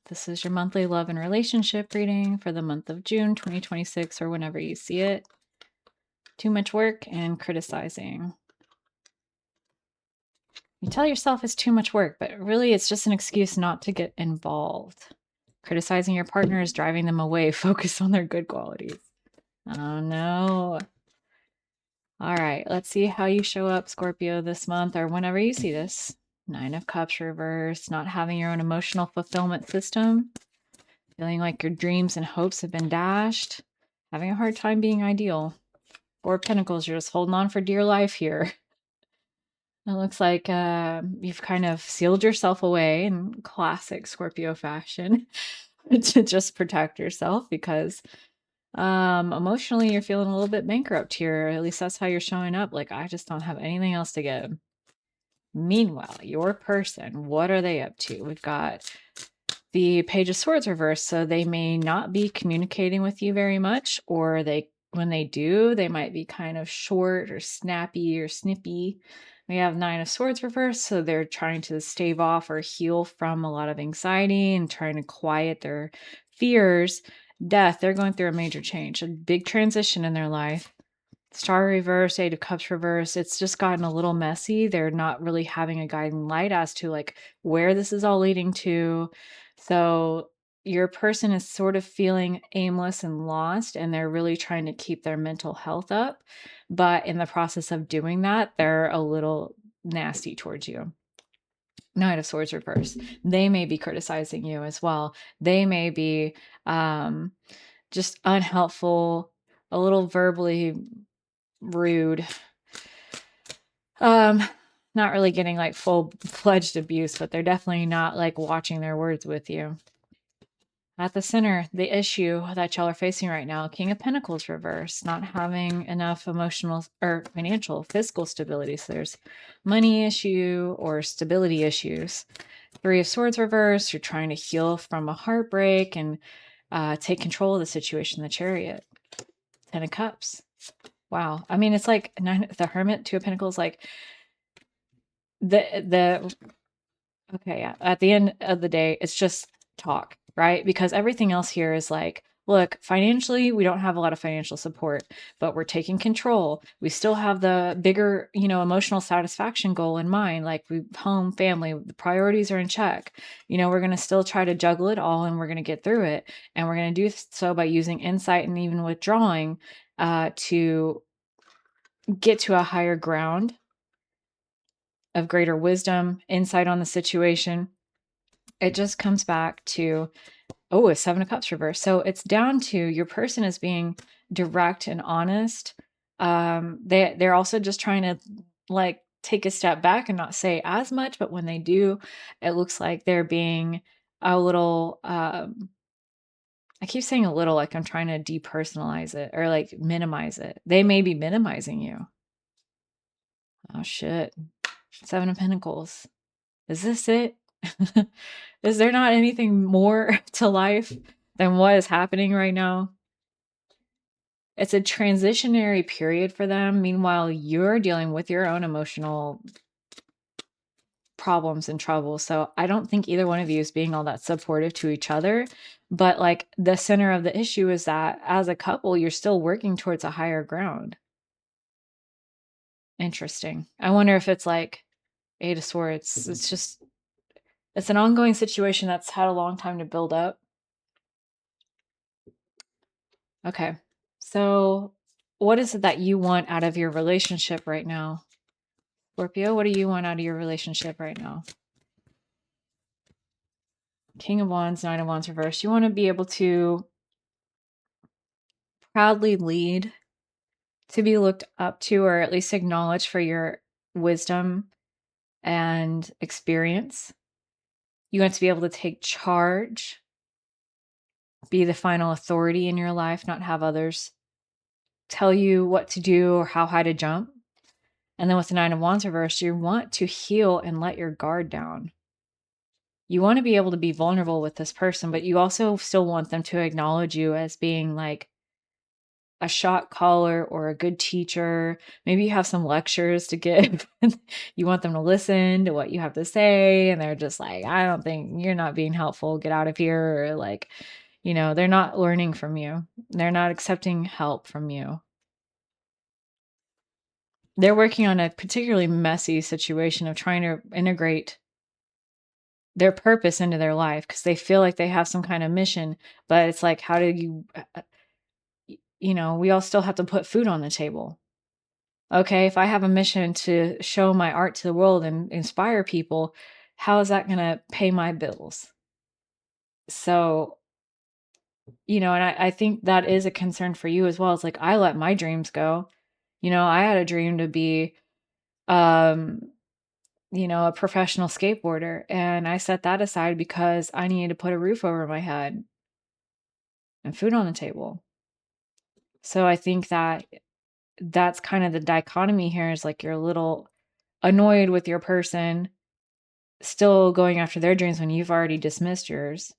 This is your monthly love and relationship reading for the month of June 2026 or whenever you see it. Too much work and criticizing. You tell yourself it's too much work, but really it's just an excuse not to get involved. Criticizing your partner is driving them away. Focus on their good qualities. Oh no. All right, let's see how you show up, Scorpio, this month or whenever you see this. 9 of Cups reverse, not having your own emotional fulfillment system, feeling like your dreams and hopes have been dashed, having a hard time being ideal. 4 of Pentacles, you're just holding on for dear life here. It looks like you've kind of sealed yourself away in classic Scorpio fashion to just protect yourself because emotionally you're feeling a little bit bankrupt here. At least that's how you're showing up. Like, I just don't have anything else to give. Meanwhile, your person, what are they up to? We've got the Page of Swords reversed, so they may not be communicating with you very much, or when they do, they might be kind of short or snappy or snippy. We have 9 of Swords reversed, so they're trying to stave off or heal from a lot of anxiety and trying to quiet their fears. Death, they're going through a major change, a big transition in their life. Star reverse, 8 of Cups reverse. It's just gotten a little messy. They're not really having a guiding light as to like where this is all leading to. So your person is sort of feeling aimless and lost, and they're really trying to keep their mental health up. But in the process of doing that, they're a little nasty towards you. 9 of Swords reverse. They may be criticizing you as well. They may be just unhelpful, a little verbally rude. Not really getting like full-fledged abuse, but they're definitely not like watching their words with you. At the center, the issue that y'all are facing right now, King of Pentacles reverse, not having enough emotional or financial, fiscal stability. So there's money issue or stability issues. 3 of Swords reverse, you're trying to heal from a heartbreak and take control of the situation, the Chariot. 10 of Cups. Wow. I mean, it's like the Hermit, 2 of Pentacles, like okay, yeah. At the end of the day, it's just talk, right? Because everything else here is like, look, financially, we don't have a lot of financial support, but we're taking control. We still have the bigger, emotional satisfaction goal in mind. Like home, family, the priorities are in check. We're going to still try to juggle it all and we're going to get through it. And we're going to do so by using insight and even withdrawing to get to a higher ground of greater wisdom, insight on the situation. It just comes back to, a 7 of Cups reverse. So it's down to your person is being direct and honest. They're also just trying to like take a step back and not say as much, but when they do, it looks like they're being a little, I keep saying a little, like I'm trying to depersonalize it or like minimize it. They may be minimizing you. Oh shit. 7 of Pentacles. Is this it? Is there not anything more to life than what is happening right now? It's a transitionary period for them. Meanwhile, you're dealing with your own emotional problems and troubles. So I don't think either one of you is being all that supportive to each other. But like the center of the issue is that as a couple, you're still working towards a higher ground. Interesting. I wonder if it's like 8 of Swords. It's an ongoing situation that's had a long time to build up. Okay. So what is it that you want out of your relationship right now? Scorpio, what do you want out of your relationship right now? King of Wands, 9 of Wands reversed. You want to be able to proudly lead, to be looked up to, or at least acknowledged for your wisdom and experience. You want to be able to take charge, be the final authority in your life, not have others tell you what to do or how high to jump. And then with the 9 of Wands reversed, you want to heal and let your guard down. You want to be able to be vulnerable with this person, but you also still want them to acknowledge you as being like a shot caller or a good teacher. Maybe you have some lectures to give. You want them to listen to what you have to say, and they're just like, I don't think you're not being helpful. Get out of here. Or like, they're not learning from you. They're not accepting help from you. They're working on a particularly messy situation of trying to integrate their purpose into their life because they feel like they have some kind of mission, but it's like, how do you, we all still have to put food on the table. Okay, if I have a mission to show my art to the world and inspire people, how is that going to pay my bills? So, and I think that is a concern for you as well. It's like, I let my dreams go. I had a dream to be, a professional skateboarder, and I set that aside because I needed to put a roof over my head and food on the table. So I think that that's kind of the dichotomy here, is like you're a little annoyed with your person still going after their dreams when you've already dismissed yours.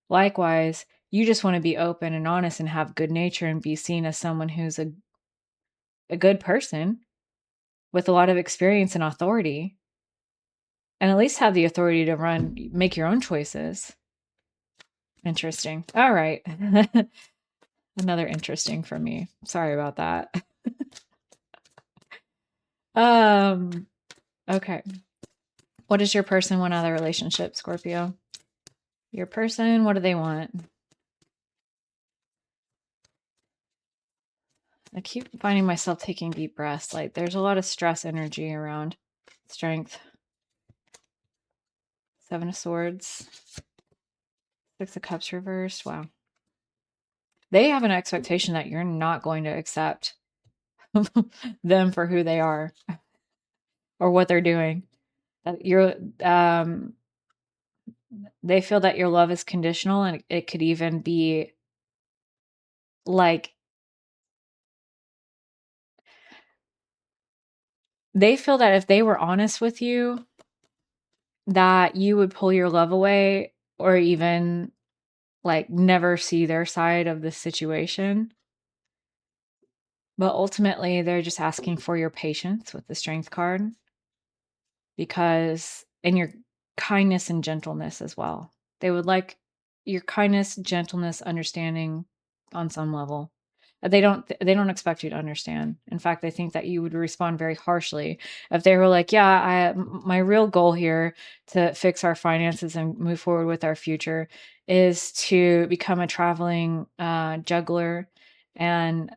Likewise, you just want to be open and honest and have good nature and be seen as someone who's a good person with a lot of experience and authority, and at least have the authority to make your own choices. Interesting. All right. Another interesting for me. Sorry about that. Okay. What does your person want out of the relationship, Scorpio? Your person, what do they want? I keep finding myself taking deep breaths. Like there's a lot of stress energy around. Strength. 7 of Swords. 6 of Cups reversed. Wow. They have an expectation that you're not going to accept them for who they are or what they're doing. That they feel that your love is conditional, and it could even be like, they feel that if they were honest with you, that you would pull your love away or even like never see their side of the situation. But ultimately, they're just asking for your patience with the Strength card, and your kindness and gentleness as well. They would like your kindness, gentleness, understanding on some level. They don't expect you to understand. In fact, they think that you would respond very harshly if they were like, yeah, my real goal here to fix our finances and move forward with our future is to become a traveling juggler, and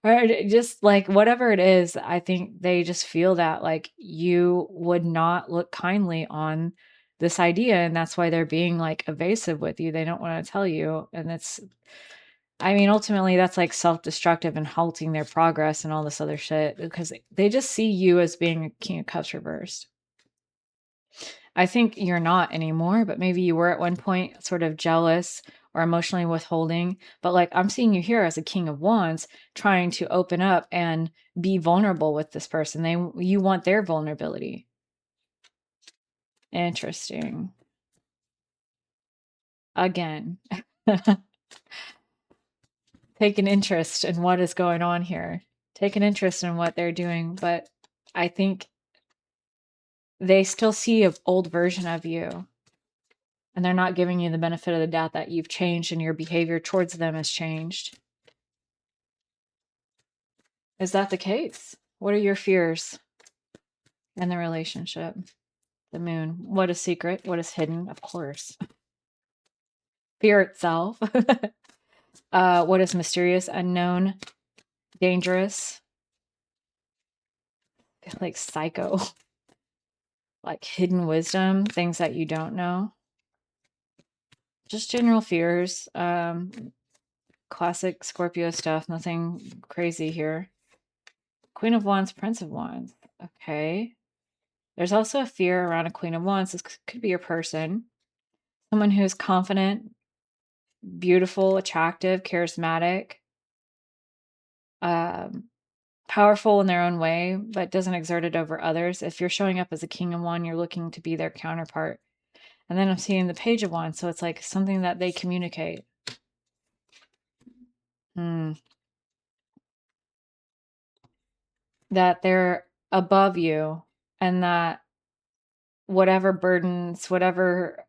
or just like whatever it is. I think they just feel that like you would not look kindly on this idea, and that's why they're being like evasive with you. They don't want to tell you, and ultimately that's like self-destructive and halting their progress and all this other shit, because they just see you as being a King of Cups reversed. I think you're not anymore, but maybe you were at one point, sort of jealous or emotionally withholding. But like, I'm seeing you here as a King of Wands, trying to open up and be vulnerable with this person. You want their vulnerability. Interesting. Again. Take an interest in what is going on here. Take an interest in what they're doing. But I think they still see an old version of you, and they're not giving you the benefit of the doubt that you've changed and your behavior towards them has changed. Is that the case? What are your fears in the relationship? The Moon. What is secret? What is hidden? Of course. Fear itself. What is mysterious, unknown, dangerous? Like psycho. Like hidden wisdom, things that you don't know. Just general fears. Classic Scorpio stuff. Nothing crazy here. Queen of Wands, Prince of Wands. Okay. There's also a fear around a Queen of Wands. This could be your person. Someone who's confident, beautiful, attractive, charismatic, powerful in their own way, but doesn't exert it over others. If you're showing up as a King of Wands, you're looking to be their counterpart. And then I'm seeing the Page of Wands, so it's like something that they communicate. Hmm. That they're above you and that whatever burdens, whatever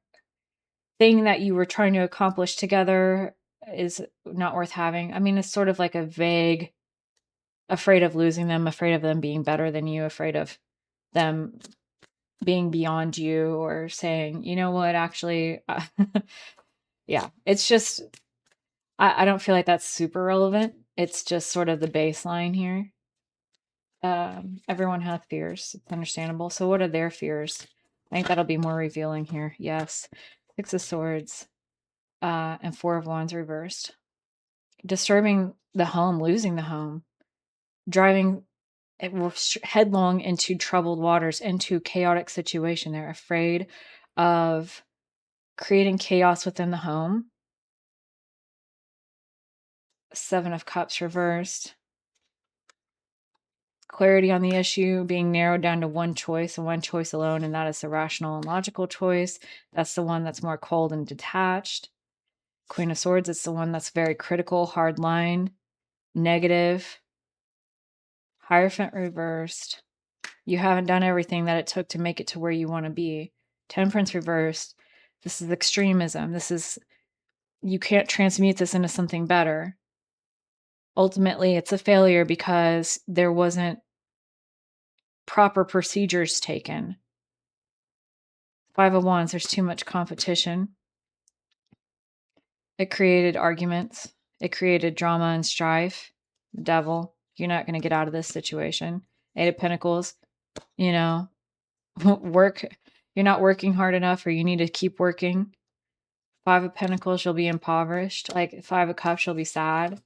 thing that you were trying to accomplish together is not worth having. I mean, it's sort of like a vague, afraid of losing them, afraid of them being better than you, afraid of them being beyond you, or saying, you know what, actually, yeah, it's just, I don't feel like that's super relevant. It's just sort of the baseline here. Everyone has fears. It's understandable. So what are their fears? I think that'll be more revealing here. Yes. Six of Swords, and Four of Wands reversed. Disturbing the home, losing the home, driving headlong into troubled waters, into chaotic situation. They're afraid of creating chaos within the home. Seven of Cups reversed. Clarity on the issue being narrowed down to one choice and one choice alone, and that is the rational and logical choice. That's the one that's more cold and detached. Queen of Swords, it's the one that's very critical, hard line, negative. Hierophant reversed. You haven't done everything that it took to make it to where you want to be. Temperance reversed. This is extremism. This is, you can't transmute this into something better. Ultimately, it's a failure because there wasn't proper procedures taken. Five of Wands, there's too much competition. It created arguments. It created drama and strife. The devil, you're not going to get out of this situation. Eight of Pentacles, you know, work. You're not working hard enough, or you need to keep working. Five of Pentacles, you'll be impoverished. Like Five of Cups, you'll be sad.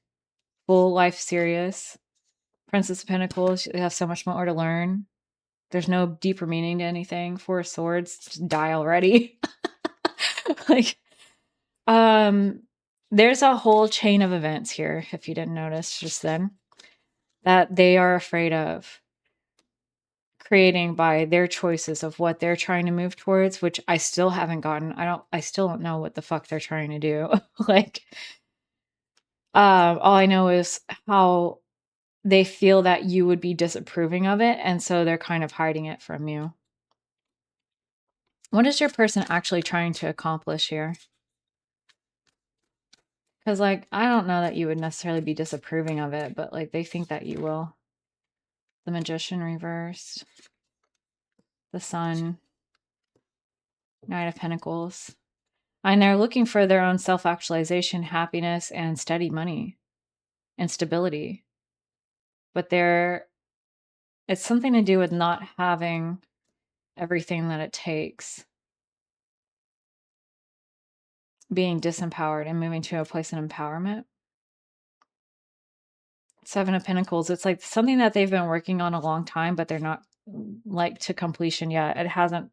Full life serious. Princess of Pentacles, you have so much more to learn. There's no deeper meaning to anything. Four of Swords, just die already. Like, there's a whole chain of events here, if you didn't notice just then, that they are afraid of creating by their choices of what they're trying to move towards, which I still haven't gotten. I still don't know what the fuck they're trying to do. Like, all I know is how they feel that you would be disapproving of it, and so they're kind of hiding it from you. What is your person actually trying to accomplish here? Because, like, I don't know that you would necessarily be disapproving of it, but, like, they think that you will. The Magician reversed. The Sun. Knight of Pentacles. And they're looking for their own self-actualization, happiness, and steady money. And stability. But it's something to do with not having everything that it takes. Being disempowered and moving to a place of empowerment. Seven of Pentacles, it's like something that they've been working on a long time, but they're not like to completion yet. It hasn't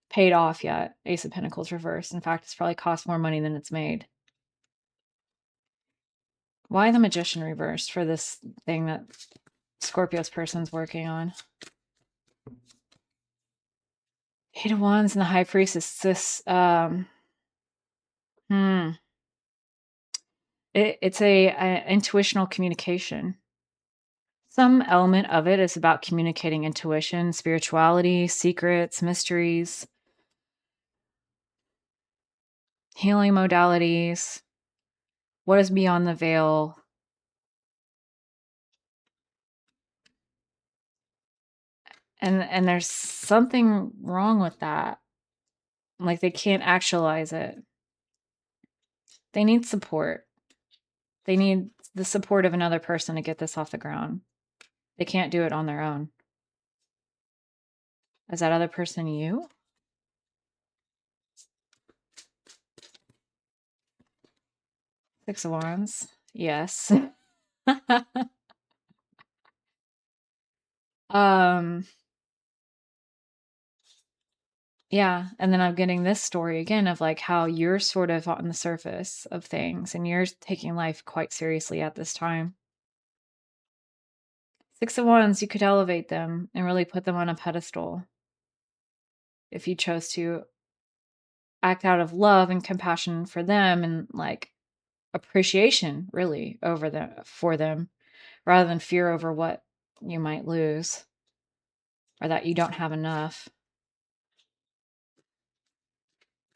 paid off yet. Ace of Pentacles reversed. In fact, it's probably cost more money than it's made. Why the Magician reversed for this thing that Scorpio's person's working on? Eight of Wands and the High Priestess. This, it's a intuitional communication. Some element of it is about communicating intuition, spirituality, secrets, mysteries, healing modalities, what is beyond the veil. And there's something wrong with that. Like, they can't actualize it. They need support. They need the support of another person to get this off the ground. They can't do it on their own. Is that other person you? Six of Wands. Yes. Yeah, and then I'm getting this story again of like how you're sort of on the surface of things and you're taking life quite seriously at this time. Six of Wands, you could elevate them and really put them on a pedestal if you chose to act out of love and compassion for them and like appreciation really for them rather than fear over what you might lose or that you don't have enough.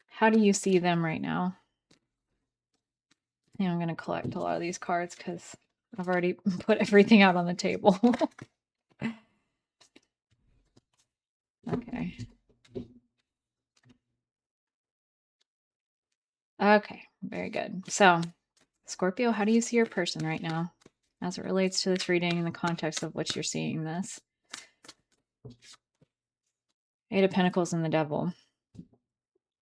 How do you see them right now? Yeah, I'm going to collect a lot of these cards because I've already put everything out on the table. Okay. Okay, very good. So, Scorpio, how do you see your person right now as it relates to this reading in the context of what you're seeing this? Eight of Pentacles and the Devil.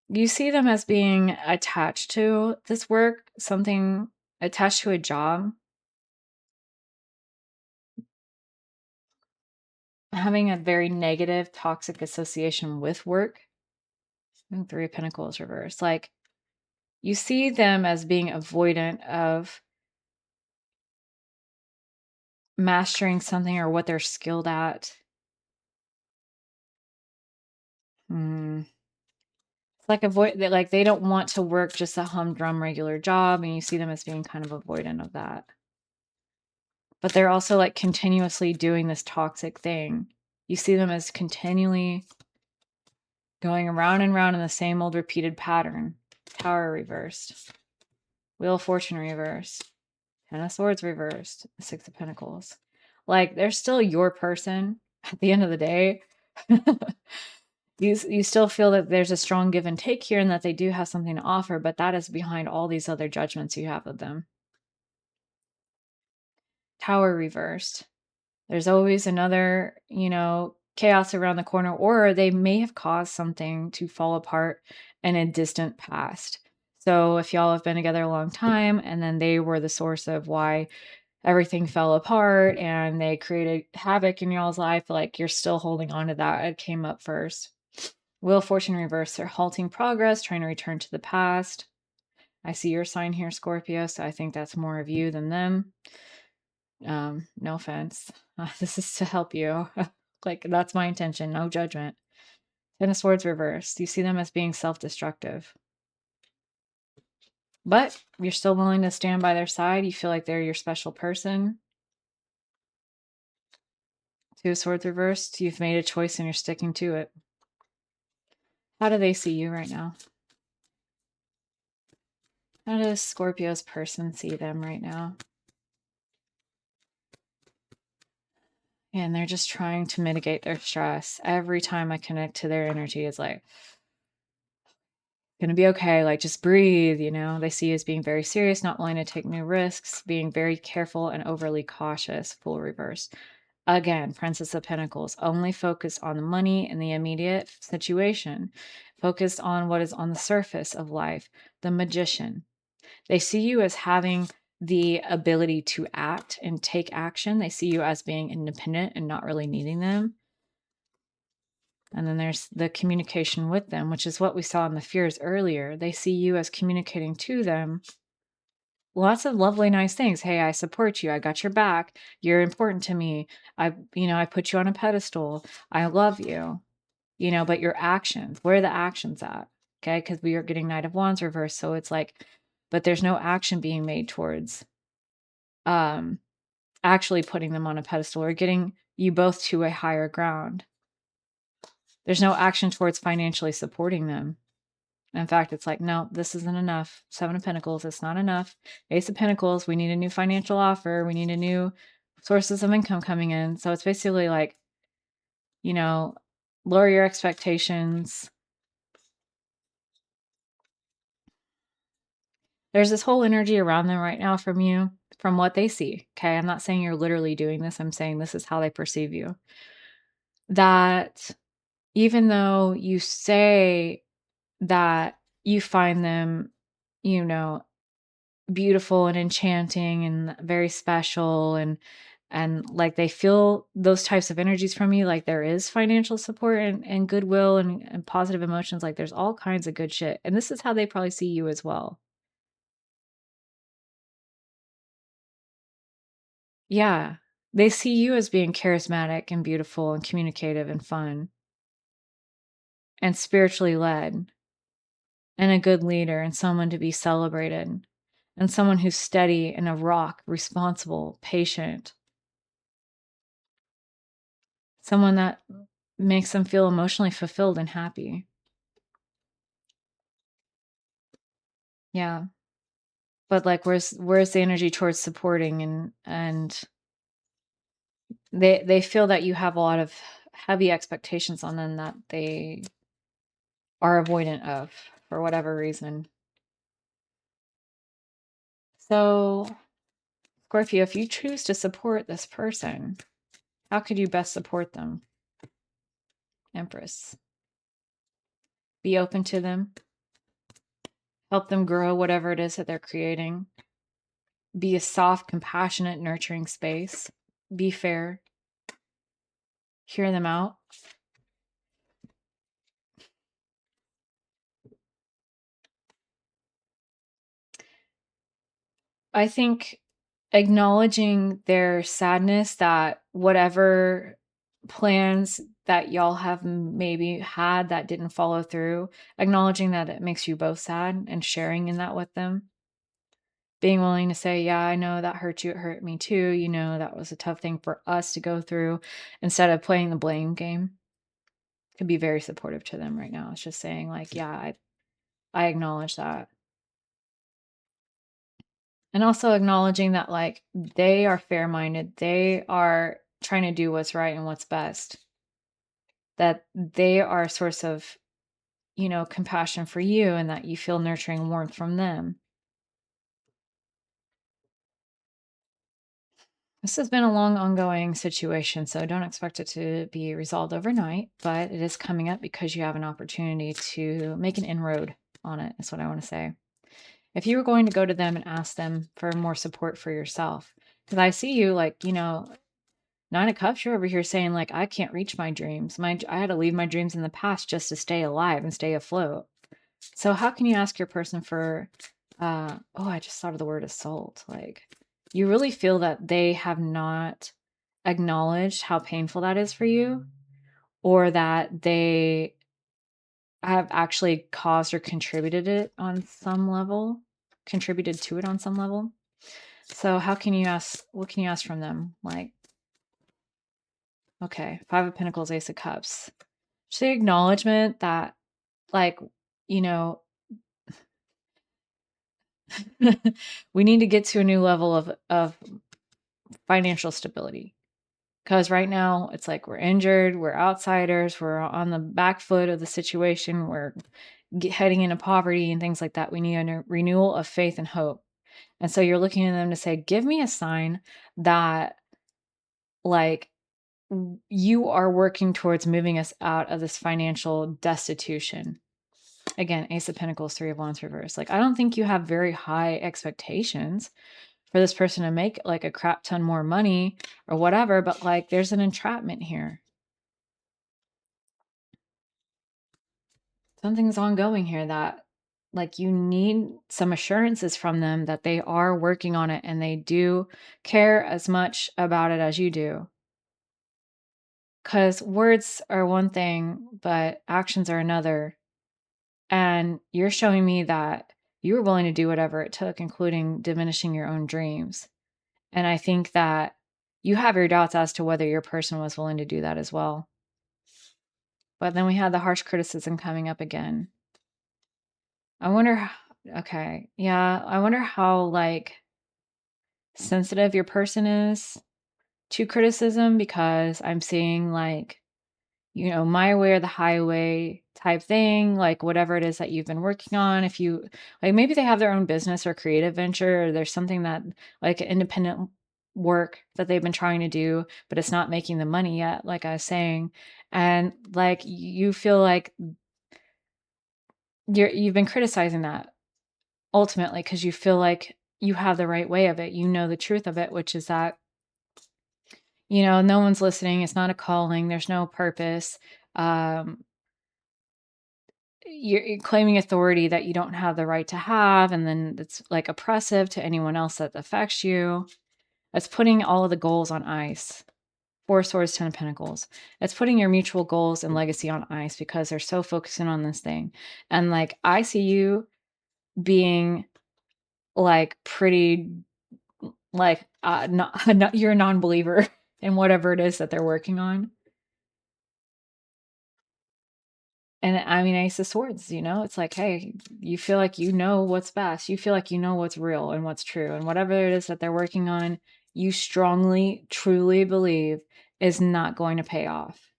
You see them as being attached to this work, something attached to a job, having a very negative, toxic association with work. And Three of Pentacles reversed. Like, you see them as being avoidant of mastering something or what they're skilled at. It's like like they don't want to work just a humdrum regular job, and you see them as being kind of avoidant of that. But they're also like continuously doing this toxic thing. You see them as continually going around and around in the same old repeated pattern. Tower reversed. Wheel of Fortune reversed. Ten of Swords reversed. Six of Pentacles. Like, they're still your person at the end of the day. You still feel that there's a strong give and take here and that they do have something to offer, but that is behind all these other judgments you have of them. Tower reversed. There's always another, chaos around the corner, or they may have caused something to fall apart in a distant past. So if y'all have been together a long time and then they were the source of why everything fell apart and they created havoc in y'all's life, like you're still holding on to that. It came up first. Wheel of Fortune reverse. They're halting progress, trying to return to the past. I see your sign here, Scorpio, so I think that's more of you than them. No offense. This is to help you. Like, that's my intention. No judgment. Ten of Swords reversed. You see them as being self-destructive. But you're still willing to stand by their side. You feel like they're your special person. Two of Swords reversed. You've made a choice and you're sticking to it. How do they see you right now? How does Scorpio's person see them right now? And they're just trying to mitigate their stress. Every time I connect to their energy, it's like, gonna be okay. Like, just breathe, They see you as being very serious, not willing to take new risks, being very careful and overly cautious. Full reverse. Again, Princess of Pentacles, only focused on the money and the immediate situation, focused on what is on the surface of life. The Magician. They see you as having the ability to act and take action. They see you as being independent and not really needing them. And then there's the communication with them, which is what we saw in the fears earlier. They see you as communicating to them lots of lovely, nice things. Hey, I support you. I got your back. You're important to me. I put you on a pedestal. I love you. But your actions, where are the actions at? Okay. Because we are getting Knight of Wands reversed. So it's like, but there's no action being made towards actually putting them on a pedestal or getting you both to a higher ground. There's no action towards financially supporting them. In fact, it's like, no, this isn't enough. Seven of Pentacles, it's not enough. Ace of Pentacles, we need a new financial offer. We need a new sources of income coming in. So it's basically like, lower your expectations. There's this whole energy around them right now from you, from what they see. Okay. I'm not saying you're literally doing this. I'm saying this is how they perceive you. That even though you say that you find them, beautiful and enchanting and very special and like they feel those types of energies from you, like there is financial support and goodwill and positive emotions, like there's all kinds of good shit, and this is how they probably see you as well. Yeah, they see you as being charismatic and beautiful and communicative and fun and spiritually led and a good leader and someone to be celebrated. and someone who's steady and a rock, responsible, patient, someone that makes them feel emotionally fulfilled and happy. Yeah. But like where's the energy towards supporting and they feel that you have a lot of heavy expectations on them that they are avoidant of for whatever reason. So, Scorpio, if you choose to support this person, how could you best support them? Empress. Be open to them. Help them grow whatever it is that they're creating. Be a soft, compassionate, nurturing space. Be fair. Hear them out. I think acknowledging their sadness that whatever plans that y'all have maybe had that didn't follow through, acknowledging that it makes you both sad and sharing in that with them. Being willing to say, yeah, I know that hurt you. It hurt me too. You know, that was a tough thing for us to go through, instead of playing the blame game. Could be very supportive to them right now. It's just saying like, yeah, I acknowledge that. And also acknowledging that like they are fair-minded. They are trying to do what's right and what's best. That they are a source of, you know, compassion for you, and that you feel nurturing warmth from them. This has been a long ongoing situation, so don't expect it to be resolved overnight, but it is coming up because you have an opportunity to make an inroad on it, is what I want to say. If you were going to go to them and ask them for more support for yourself, because I see you like, you know, Nine of Cups, you're over here saying like, I can't reach my dreams. I had to leave my dreams in the past just to stay alive and stay afloat. So how can you ask your person for, I just thought of the word assault. Like, you really feel that they have not acknowledged how painful that is for you, or that they have actually caused or contributed to it on some level. So how can you ask, what can you ask from them? Like, okay, Five of Pentacles, Ace of Cups. Just the acknowledgement that, like, you know, we need to get to a new level of financial stability. Because right now it's like we're injured, we're outsiders, we're on the back foot of the situation, we're heading into poverty and things like that. We need a renewal of faith and hope. And so you're looking at them to say, give me a sign that, like, you are working towards moving us out of this financial destitution. Again, Ace of Pentacles, Three of Wands reverse. Like, I don't think you have very high expectations for this person to make like a crap ton more money or whatever, but like there's an entrapment here. Something's ongoing here that like you need some assurances from them that they are working on it and they do care as much about it as you do. Because words are one thing, but actions are another. And you're showing me that you were willing to do whatever it took, including diminishing your own dreams. And I think that you have your doubts as to whether your person was willing to do that as well. But then we had the harsh criticism coming up again. I wonder, okay, yeah, I wonder how like sensitive your person is to criticism, because I'm seeing like, you know, my way or the highway type thing, like whatever it is that you've been working on. If you like, maybe they have their own business or creative venture, or there's something that like independent work that they've been trying to do, but it's not making the money yet, like I was saying. And like you feel like you've been criticizing that ultimately because you feel like you have the right way of it. You know the truth of it, which is that, you know, no one's listening. It's not a calling. There's no purpose. You're claiming authority that you don't have the right to have, and then it's like oppressive to anyone else that affects you. It's putting all of the goals on ice. Four Swords, Ten of Pentacles. It's putting your mutual goals and legacy on ice because they're so focusing on this thing. And like I see you being like pretty like not you're a non-believer in whatever it is that they're working on. And I mean, Ace of Swords, it's like, hey, you feel like you know what's best. You feel like you know what's real and what's true. And whatever it is that they're working on, you strongly, truly believe is not going to pay off.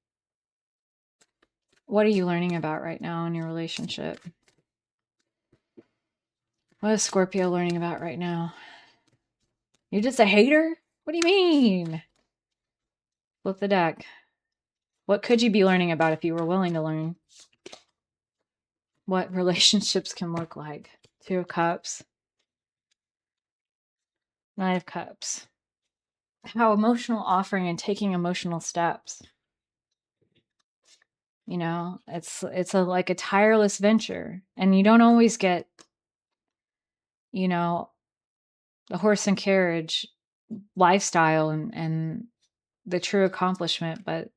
What are you learning about right now in your relationship? What is Scorpio learning about right now? You're just a hater? What do you mean? Flip the deck. What could you be learning about if you were willing to learn? What relationships can look like? Two of Cups. Nine of Cups. How emotional offering and taking emotional steps. It's like a tireless venture. And you don't always get, the horse and carriage lifestyle and the true accomplishment, but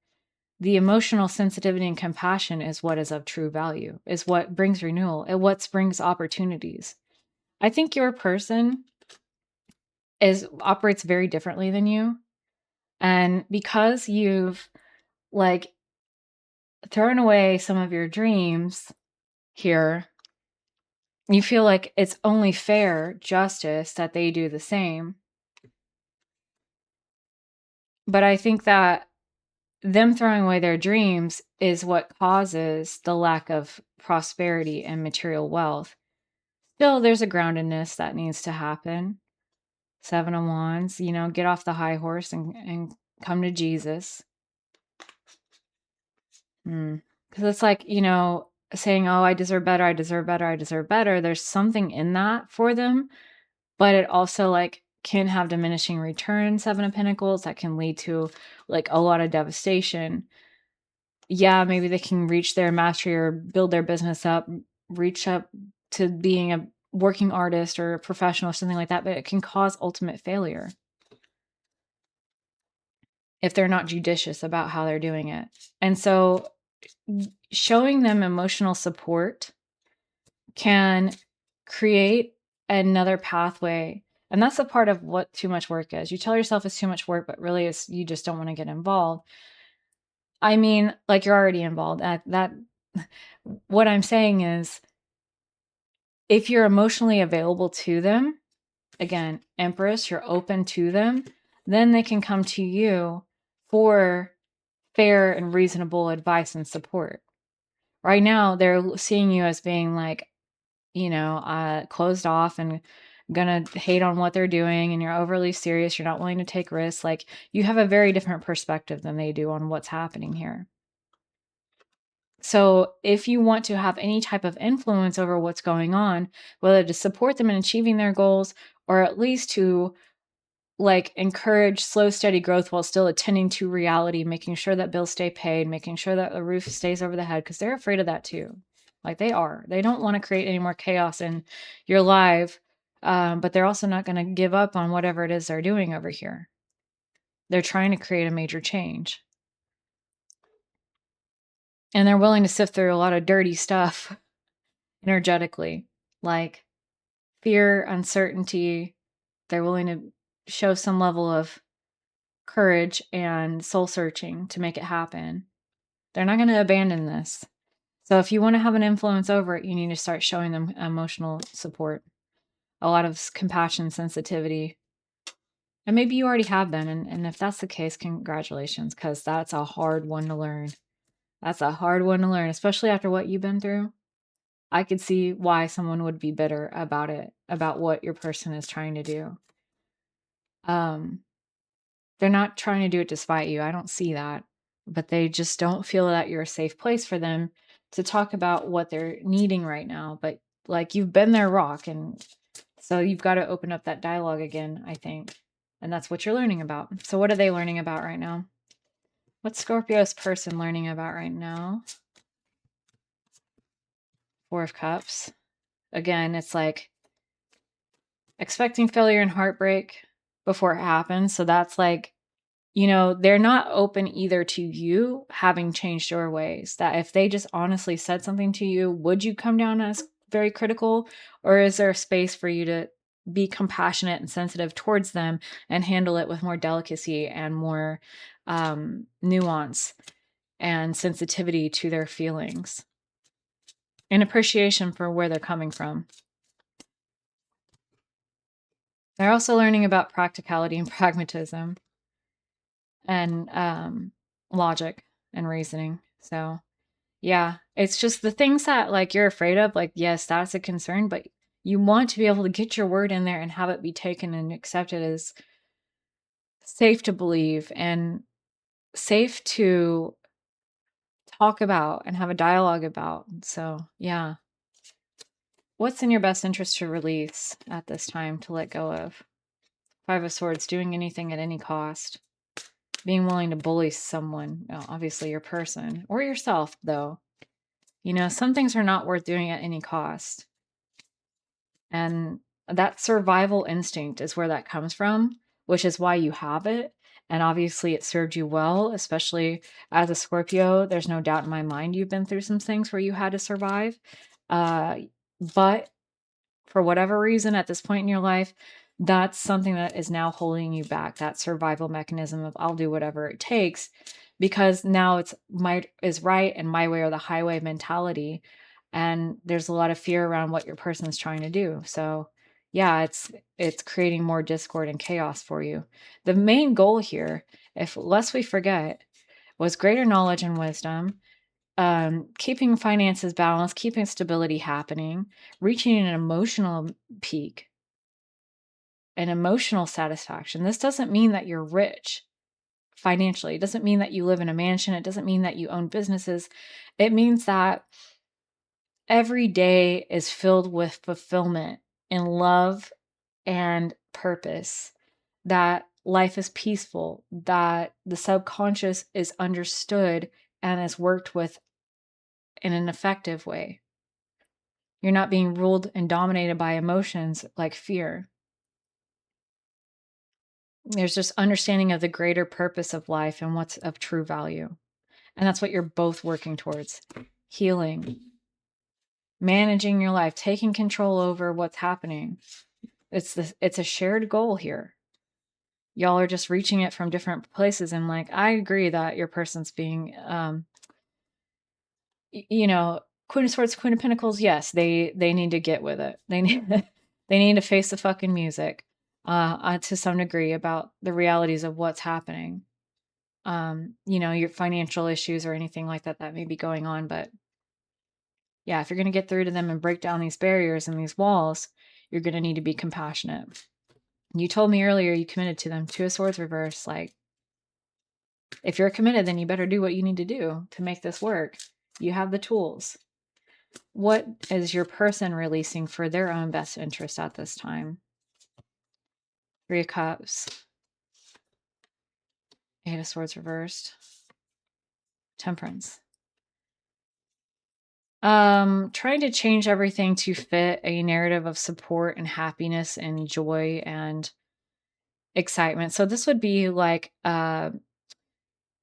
the emotional sensitivity and compassion is what is of true value, is what brings renewal, and what brings opportunities. I think your person operates very differently than you. And because you've like thrown away some of your dreams here, you feel like it's only fair justice that they do the same. But I think that them throwing away their dreams is what causes the lack of prosperity and material wealth. Still, there's a groundedness that needs to happen. Seven of Wands, get off the high horse and come to Jesus. Because it's like, saying, oh, I deserve better, I deserve better, I deserve better. There's something in that for them, but it also like can have diminishing returns. Seven of Pentacles that can lead to like a lot of devastation. Yeah, maybe they can reach their mastery or build their business up, reach up to being a working artist or a professional or something like that, but it can cause ultimate failure if they're not judicious about how they're doing it. And so showing them emotional support can create another pathway. And that's a part of what too much work is. You tell yourself it's too much work, but really it's you just don't want to get involved. I mean, like you're already involved. That what I'm saying is if you're emotionally available to them, again, Empress, you're open to them, then they can come to you for fair and reasonable advice and support. Right now, they're seeing you as being like, closed off and gonna hate on what they're doing, and you're overly serious. You're not willing to take risks. Like you have a very different perspective than they do on what's happening here. So if you want to have any type of influence over what's going on, whether to support them in achieving their goals or at least to like encourage slow, steady growth while still attending to reality, making sure that bills stay paid, making sure that the roof stays over the head, because they're afraid of that too. Like they are. They don't want to create any more chaos in your life, but they're also not going to give up on whatever it is they're doing over here. They're trying to create a major change. And they're willing to sift through a lot of dirty stuff energetically, like fear, uncertainty. They're willing to show some level of courage and soul searching to make it happen. They're not going to abandon this. So if you want to have an influence over it, you need to start showing them emotional support, a lot of compassion, sensitivity. And maybe you already have been. And if that's the case, congratulations, because that's a hard one to learn. That's a hard one to learn, especially after what you've been through. I could see why someone would be bitter about it, about what your person is trying to do. They're not trying to do it to spite you. I don't see that. But they just don't feel that you're a safe place for them to talk about what they're needing right now. But like you've been their rock. And so you've got to open up that dialogue again, I think. And that's what you're learning about. So what are they learning about right now? What's Scorpio's person learning about right now? Four of Cups. Again, it's like expecting failure and heartbreak before it happens. So that's like, they're not open either to you having changed your ways. That if they just honestly said something to you, would you come down as very critical? Or is there a space for you to be compassionate and sensitive towards them and handle it with more delicacy and more nuance and sensitivity to their feelings and appreciation for where they're coming from. They're also learning about practicality and pragmatism and logic and reasoning. So yeah, it's just the things that like you're afraid of, like, yes, that's a concern, but you want to be able to get your word in there and have it be taken and accepted as safe to believe and safe to talk about and have a dialogue about. So yeah, what's in your best interest to release at this time, to let go of? Five of Swords, doing anything at any cost. Being willing to bully someone, obviously your person, or yourself, though. You know, some things are not worth doing at any cost. And that survival instinct is where that comes from, which is why you have it. And obviously it served you well, especially as a Scorpio. There's no doubt in my mind you've been through some things where you had to survive. But for whatever reason at this point in your life, that's something that is now holding you back. That survival mechanism of I'll do whatever it takes, because now it's might is right and my way or the highway mentality. And there's a lot of fear around what your person's trying to do. So yeah, it's creating more discord and chaos for you. The main goal here, if lest we forget, was greater knowledge and wisdom, keeping finances balanced, keeping stability happening, reaching an emotional peak, an emotional satisfaction. This doesn't mean that you're rich financially. It doesn't mean that you live in a mansion. It doesn't mean that you own businesses. It means that every day is filled with fulfillment in love and purpose, that life is peaceful, that the subconscious is understood and is worked with in an effective way. You're not being ruled and dominated by emotions like fear. There's just understanding of the greater purpose of life and what's of true value. And that's what you're both working towards. Healing, managing your life, taking control over what's happening. It's a shared goal here. Y'all are just reaching it from different places. And like, I agree that your person's being, Queen of Swords, Queen of Pentacles. Yes, they need to get with it. They need they need to face the fucking music, to some degree, about the realities of what's happening. Your financial issues or anything like that may be going on, but yeah, if you're going to get through to them and break down these barriers and these walls, you're going to need to be compassionate. You told me earlier you committed to them. Two of Swords reverse. Like, if you're committed, then you better do what you need to do to make this work. You have the tools. What is your person releasing for their own best interest at this time? Three of Cups. Eight of Swords reversed. Temperance. Trying to change everything to fit a narrative of support and happiness and joy and excitement. So this would be like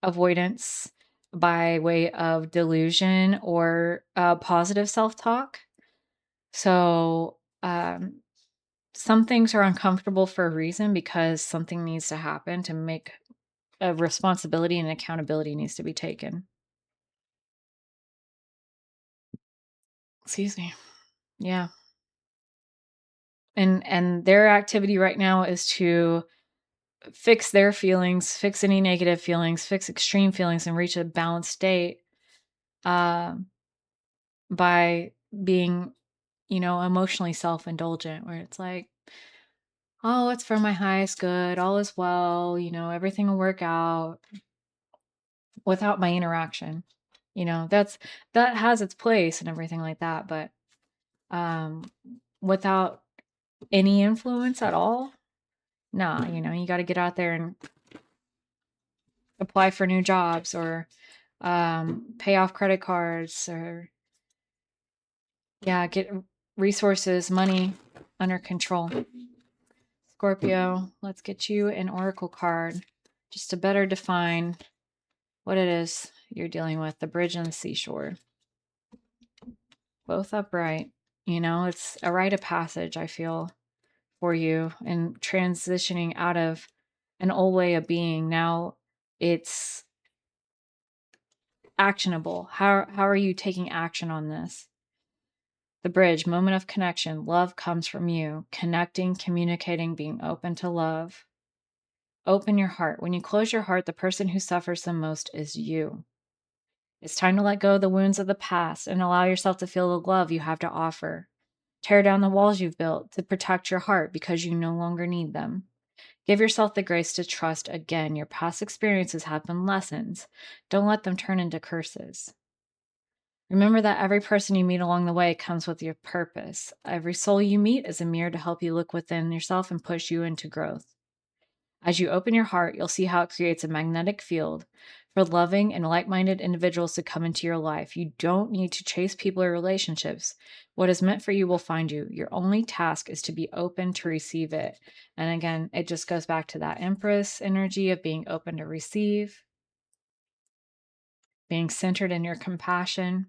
avoidance by way of delusion or positive self-talk. So some things are uncomfortable for a reason, because something needs to happen to make a responsibility and accountability needs to be taken. Excuse me. Yeah. And their activity right now is to fix their feelings, fix any negative feelings, fix extreme feelings, and reach a balanced state by being, emotionally self-indulgent, where it's like, oh, it's for my highest good, all is well, everything will work out, without my interaction. That has its place and everything like that, but without any influence at all, nah, you got to get out there and apply for new jobs, or pay off credit cards, or get resources, money under control. Scorpio, let's get you an oracle card just to better define what it is you're dealing with. The bridge and the seashore. Both upright. It's a rite of passage, I feel, for you and transitioning out of an old way of being. Now it's actionable. How are you taking action on this? The bridge, moment of connection. Love comes from you. Connecting, communicating, being open to love. Open your heart. When you close your heart, the person who suffers the most is you. It's time to let go of the wounds of the past and allow yourself to feel the love you have to offer. Tear down the walls you've built to protect your heart because you no longer need them. Give yourself the grace to trust again. Your past experiences have been lessons. Don't let them turn into curses. Remember that every person you meet along the way comes with your purpose. Every soul you meet is a mirror to help you look within yourself and push you into growth. As you open your heart, you'll see how it creates a magnetic field for loving and like-minded individuals to come into your life. You don't need to chase people or relationships. What is meant for you will find you. Your only task is to be open to receive it. And again, it just goes back to that Empress energy of being open to receive, being centered in your compassion,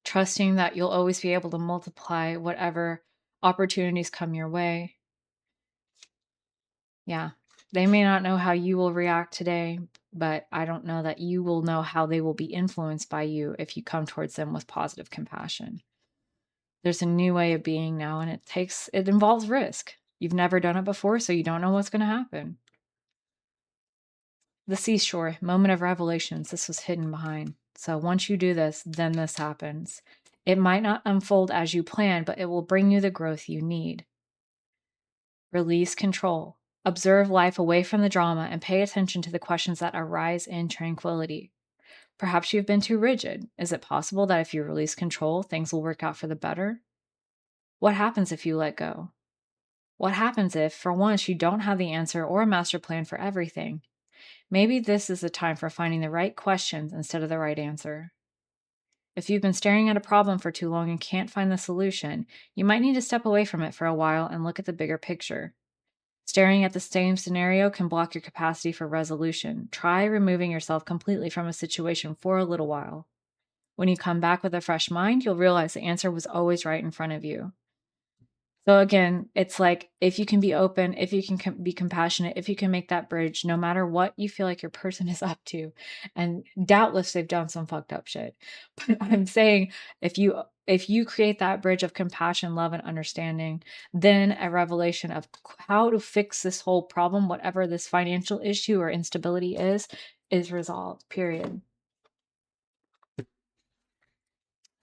trusting that you'll always be able to multiply whatever opportunities come your way. Yeah. They may not know how you will react today, but I don't know that you will know how they will be influenced by you if you come towards them with positive compassion. There's a new way of being now, and it involves risk. You've never done it before, so you don't know what's going to happen. The seashore, moment of revelations. This was hidden behind. So once you do this, then this happens. It might not unfold as you plan, but it will bring you the growth you need. Release control. Observe life away from the drama and pay attention to the questions that arise in tranquility. Perhaps you've been too rigid. Is it possible that if you release control, things will work out for the better? What happens if you let go? What happens if, for once, you don't have the answer or a master plan for everything? Maybe this is the time for finding the right questions instead of the right answer. If you've been staring at a problem for too long and can't find the solution, you might need to step away from it for a while and look at the bigger picture. Staring at the same scenario can block your capacity for resolution. Try removing yourself completely from a situation for a little while. When you come back with a fresh mind, you'll realize the answer was always right in front of you. So again, it's like if you can be open, if you can be compassionate, if you can make that bridge, no matter what you feel like your person is up to, and doubtless they've done some fucked up shit. But I'm saying if you create that bridge of compassion, love, and understanding, then a revelation of how to fix this whole problem, whatever this financial issue or instability is resolved. Period.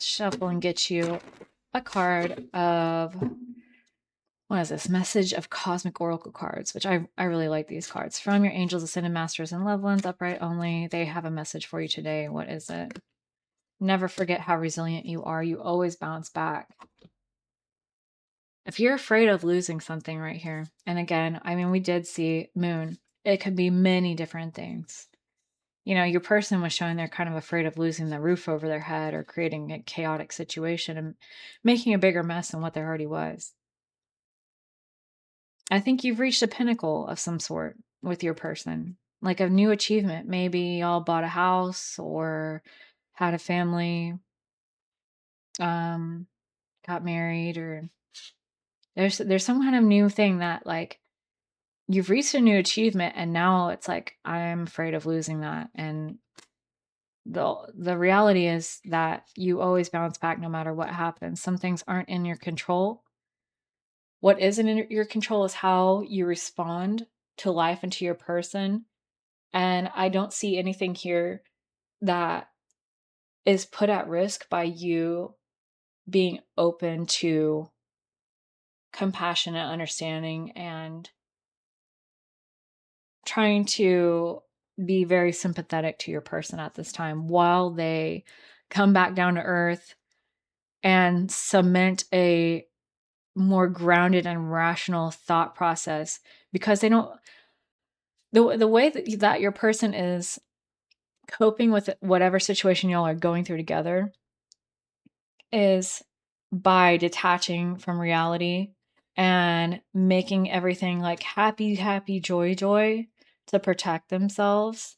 Shuffle and get you a card of what is this? Message of Cosmic Oracle cards, which I really like these cards. From your angels, ascended masters, and loved ones, upright only. They have a message for you today. What is it? Never forget how resilient you are. You always bounce back. If you're afraid of losing something right here, and again, I mean, we did see moon. It could be many different things. You know, your person was showing they're kind of afraid of losing the roof over their head or creating a chaotic situation and making a bigger mess than what there already was. I think you've reached a pinnacle of some sort with your person, like a new achievement. Maybe y'all bought a house or had a family, um, got married, or there's some kind of new thing that like you've reached a new achievement, and now it's like I'm afraid of losing that. And the reality is that you always bounce back no matter what happens. Some things aren't in your control. What isn't in your control is how you respond to life and to your person. And I don't see anything here that is put at risk by you being open to compassionate understanding and trying to be very sympathetic to your person at this time while they come back down to earth and cement a more grounded and rational thought process, because they don't the way that your person is coping with whatever situation y'all are going through together is by detaching from reality and making everything like happy, happy, joy, joy to protect themselves.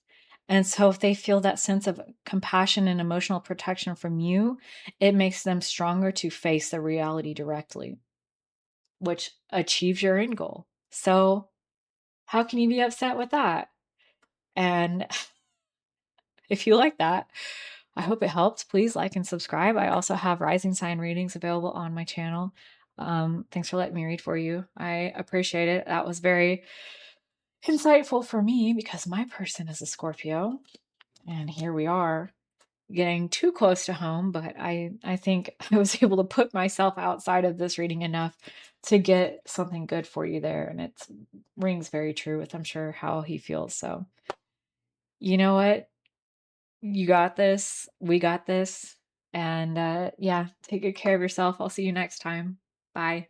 And so if they feel that sense of compassion and emotional protection from you, it makes them stronger to face the reality directly. which achieves your end goal. So how can you be upset with that? And if you like that, I hope it helped. Please like and subscribe. I also have rising sign readings available on my channel. Thanks for letting me read for you. I appreciate it. That was very insightful for me because my person is a Scorpio. And here we are getting too close to home, but I think I was able to put myself outside of this reading enough to get something good for you there. And it rings very true with, I'm sure, how he feels. So, you know what? You got this. We got this. And yeah, take good care of yourself. I'll see you next time. Bye.